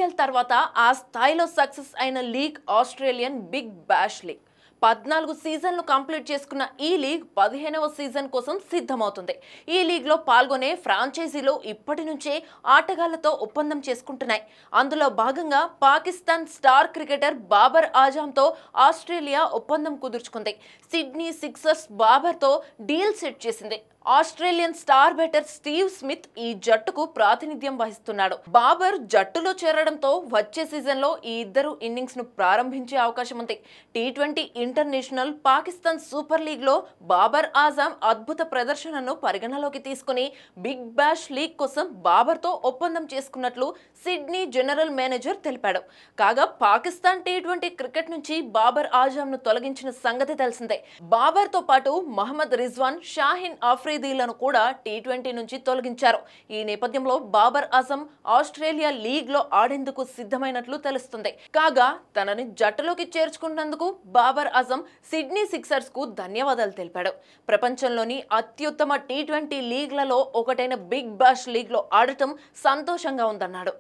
IPL తర్వాత ఆ స్థాయిలో సక్సెస్ అయిన league Australian Big Bash League. 14 సీజన్లు కంప్లీట్ చేసుకున్న ఈ లీగ్ 15వ సీజన్ కోసం సిద్ధమవుతుంది. ఈ లీగ్లో పాల్గొనే ఫ్రాంచైజీలు ఇప్పటి నుంచే ఆటగాళ్లతో ఒప్పందం చేసుకుంటున్నాయి. అందులో భాగంగా పాకిస్తాన్ స్టార్ క్రికెటర్ బాబర్ ఆజంతో ఆస్ట్రేలియా ఒప్పందం కుదుర్చుకుంది. సిడ్నీ సిక్సర్స్ బాబర్తో డీల్ సెట్ చేసింది. Australian star batter Steve Smith ఈ జట్టుకు ప్రాతినిధ్యం వహిస్తున్నాడు. బాబర్ జట్టులో చేరడంతో వచ్చే సీజన్లో ఈ ఇద్దరు ఇన్నింగ్స్ ను ప్రారంభించే అవకాశం ఉంది. T20 international Pakistan super league లో బాబర్ ఆజం అద్భుత ప్రదర్శనను పరిగణలోకి తీసుకుని బిగ్ బ్యాష్ లీగ్ కోసం బాబర్ తో ఒప్పందం చేసుకున్నట్లు సిడ్నీ జనరల్ మేనేజర్ తెలిపాడు. కాగా పాకిస్తాన్ టీ20 క్రికెట్ నుంచి బాబర్ ఆజం ను తొలగించిన సంగతి తెలిసిందే. బాబర్ తో పాటు మహమ్మద్ రిజ్వాన్, షాహీన్ ఆఫ్రిదీలను కూడా టీ20 నుంచి తొలగించారు. ఈ నేపథ్యంలో బాబర్ ఆజం ఆస్ట్రేలియా లీగ్ లో ఆడేందుకు సిద్ధమైనట్లు తెలుస్తుంది. కాగా తనని జట్టులోకి చేర్చుకున్నందుకు బాబర్ ఆజం సిడ్నీ సిక్సర్స్ కు ధన్యవాదాలు తెలిపాడు. ప్రపంచంలోని అత్యుత్తమ టీ20 లీగ్లలో ఒకటైన బిగ్ బాష్ లీగ్ లో ఆడటం సంతోషంగా ఉందన్నాడు.